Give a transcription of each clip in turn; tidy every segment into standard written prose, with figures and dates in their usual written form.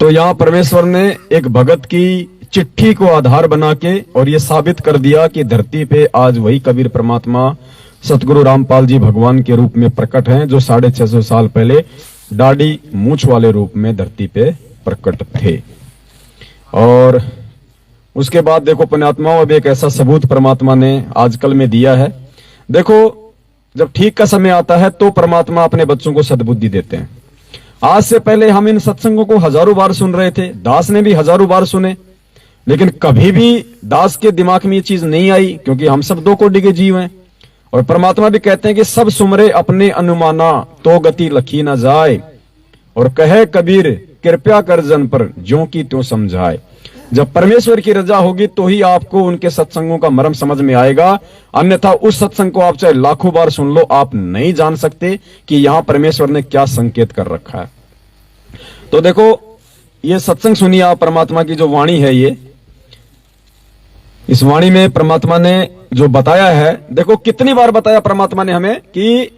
तो यहाँ परमेश्वर ने एक भगत की चिट्ठी को आधार बना के और ये साबित कर दिया कि धरती पे आज वही कबीर परमात्मा सतगुरु रामपाल जी भगवान के रूप में प्रकट हैं, जो 650 साल पहले दाढ़ी मूछ वाले रूप में धरती पे प्रकट थे। और उसके बाद देखो पुण्यात्माओं, अब एक ऐसा सबूत परमात्मा ने आजकल में दिया है। देखो, जब ठीक का समय आता है तो परमात्मा अपने बच्चों को सद्बुद्धि देते हैं। आज से पहले हम इन सत्संगों को हजारों बार सुन रहे थे, दास ने भी हजारों बार सुने, लेकिन कभी भी दास के दिमाग में ये चीज नहीं आई, क्योंकि हम सब दो कोटि के जीव हैं। और परमात्मा भी कहते हैं कि सब सुमरे अपने अनुमाना तो गति लखी न जाए, और कहे कबीर कृपया कर जन पर ज्यों की त्यों समझाए। जब परमेश्वर की रजा होगी तो ही आपको उनके सत्संगों का मर्म समझ में आएगा, अन्यथा उस सत्संग को आप चाहे लाखों बार सुन लो, आप नहीं जान सकते कि यहां परमेश्वर ने क्या संकेत कर रखा है। तो देखो, ये सत्संग सुनिए आप, परमात्मा की जो वाणी है, ये इस वाणी में परमात्मा ने जो बताया है, देखो कितनी बार बताया परमात्मा ने हमें कि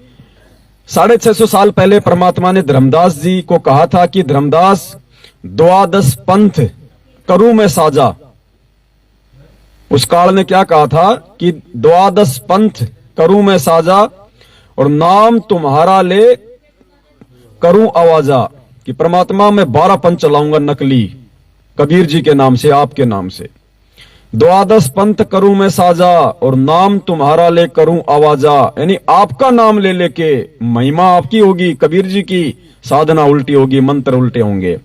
650 साल पहले परमात्मा ने धर्मदास जी को कहा था कि धर्मदास द्वादश पंथ करूं मैं साजा। उस काल ने क्या कहा था कि द्वादश पंथ करूं मैं साजा और नाम तुम्हारा ले करूं आवाजा, कि परमात्मा मैं 12 पंथ चलाऊंगा नकली, कबीर जी के नाम से, आपके नाम से। द्वादश पंथ करूं मैं साजा और नाम तुम्हारा ले करूं आवाजा, यानी आपका नाम ले लेके महिमा आपकी होगी, कबीर जी की साधना उल्टी होगी, मंत्र उल्टे होंगे।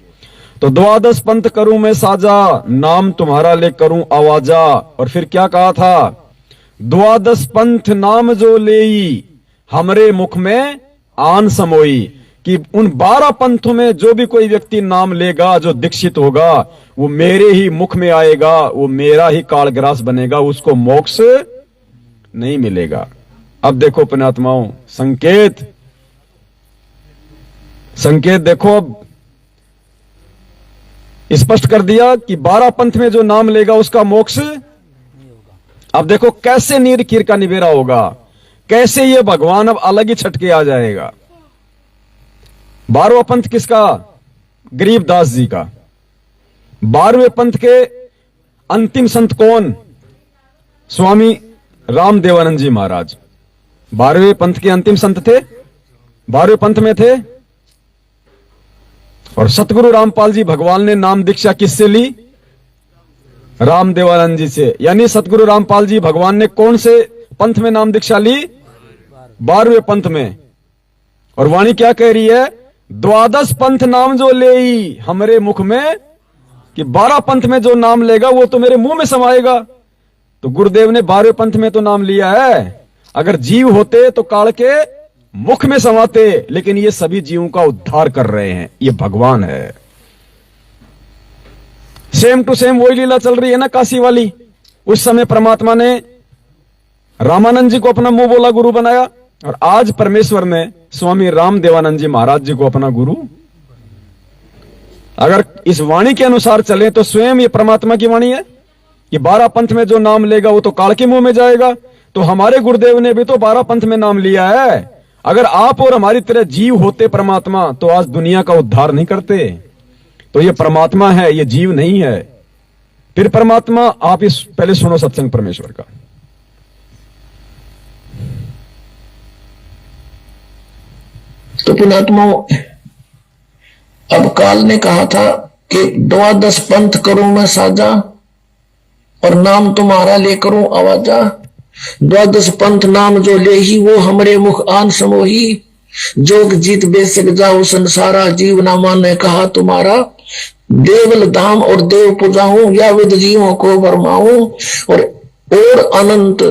तो द्वादश पंथ करूं मैं साजा, नाम तुम्हारा ले करूं आवाजा। और फिर क्या कहा था, द्वादश पंथ नाम जो लेई हमरे मुख में आन समोई, कि उन 12 पंथों में जो भी कोई व्यक्ति नाम लेगा, जो दीक्षित होगा, वो मेरे ही मुख में आएगा, वो मेरा ही कालग्रास बनेगा, उसको मोक्ष नहीं मिलेगा। अब देखो पुण्यात्माओं, संकेत देखो, अब स्पष्ट कर दिया कि 12 पंथ में जो नाम लेगा उसका मोक्ष। अब देखो कैसे नीर कीर का निबेरा होगा, कैसे ये भगवान अब अलग ही छटके आ जाएगा। 12वां पंथ किसका? गरीबदास जी का। 12वें पंथ के अंतिम संत कौन? स्वामी रामदेवानंद जी महाराज 12वें पंथ के अंतिम संत थे, 12वें पंथ में थे। और सतगुरु रामपाल जी भगवान ने नाम दीक्षा किससे ली? रामदेवानंद जी से। यानी सतगुरु रामपाल जी भगवान ने कौन से पंथ में नाम दीक्षा ली? 12वें पंथ में। और वाणी क्या कह रही है? द्वादश पंथ नाम जो लेई हमरे मुख में, कि 12 पंथ में जो नाम लेगा वो तो मेरे मुंह में समाएगा। तो गुरुदेव ने 12वें पंथ में तो नाम लिया है, अगर जीव होते तो काल के मुख में समाते, लेकिन ये सभी जीवों का उद्धार कर रहे हैं, ये भगवान है। सेम टू सेम वही लीला चल रही है ना काशी वाली। उस समय परमात्मा ने रामानंद जी को अपना मुंह बोला गुरु बनाया, और आज परमेश्वर ने स्वामी रामदेवानंद जी महाराज जी को अपना गुरु। अगर इस वाणी के अनुसार चले तो स्वयं ये परमात्मा की वाणी है कि 12 पंथ में जो नाम लेगा वो तो काल के मुंह में जाएगा। तो हमारे गुरुदेव ने भी तो 12 पंथ में नाम लिया है। अगर आप और हमारी तरह जीव होते परमात्मा, तो आज दुनिया का उद्धार नहीं करते। तो ये परमात्मा है, ये जीव नहीं है। फिर परमात्मा, आप इस पहले सुनो सत्संग परमेश्वर का। तो पुण्यात्माओं, अब काल ने कहा था कि 12 पंथ करूं मैं साजा और नाम तुम्हारा ले करूं आवाजा। 12 पंथ नाम जो ले ही वो हमरे मुख आन समोही, जोग जीत बेसक जाओ संसारा, जीव ना माने कहा तुम्हारा। देवल धाम और देव पुजाऊं, या विद जीवों को बरमाऊं, और अनंत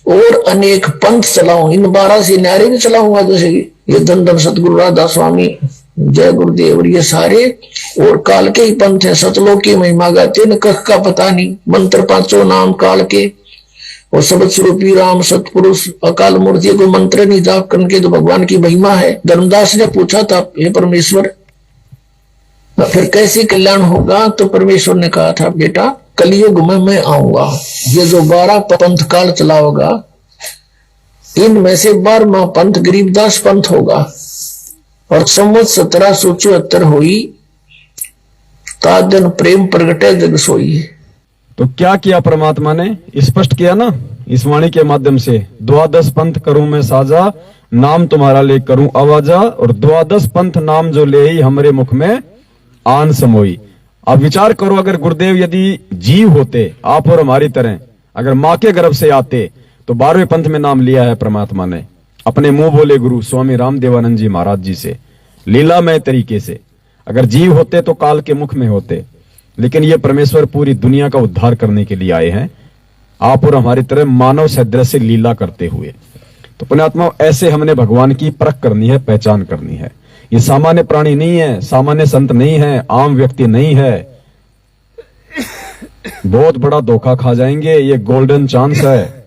और अनेक पंथ चलाऊं। इन 12 से न्यारे भी चलाऊंगा, जैसे ये धन सतगुरु राधा स्वामी, जय गुरुदेव, और ये सारे और काल के ही पंथ है। सतलोक की महिमा गाते न, कख का पता नहीं, मंत्र 5 नाम काल के, और शब्द स्वरूपी राम सतपुरुष अकाल मूर्ति को मंत्र नहीं जाप करके तो भगवान की महिमा है। धर्मदास ने पूछा था, हे परमेश्वर फिर कैसे कल्याण होगा? तो परमेश्वर ने कहा था, बेटा कलयुग में मैं आऊंगा, ये जो 12 पंथ काल चलाओगा, इनमें से 12वां पंथ गरीबदास पंथ होगा। और संवत 1774 हुई तात जन प्रेम प्रगटे जग सोई। तो क्या किया परमात्मा ने? स्पष्ट किया ना इस वाणी के माध्यम से, द्वादश पंथ करूं मैं साजा, नाम तुम्हारा ले करूं आवाजा, और द्वादश पंथ नाम जो ले ही हमरे मुख में आन समोई। अब विचार करो, अगर गुरुदेव यदि जीव होते, आप और हमारी तरह, अगर मां के गर्भ से आते, तो 12वें पंथ में नाम लिया है परमात्मा ने अपने मुंह बोले गुरु स्वामी रामदेवानंद जी महाराज जी से, लीलामय तरीके से। अगर जीव होते तो काल के मुख में होते, लेकिन ये परमेश्वर पूरी दुनिया का उद्धार करने के लिए आए हैं, आप और हमारी तरह मानव सदृश से लीला करते हुए। तो पुण्यात्मा, ऐसे हमने भगवान की परख करनी है, पहचान करनी है। ये सामान्य प्राणी नहीं है, सामान्य संत नहीं है, आम व्यक्ति नहीं है, बहुत बड़ा धोखा खा जाएंगे। ये गोल्डन चांस है।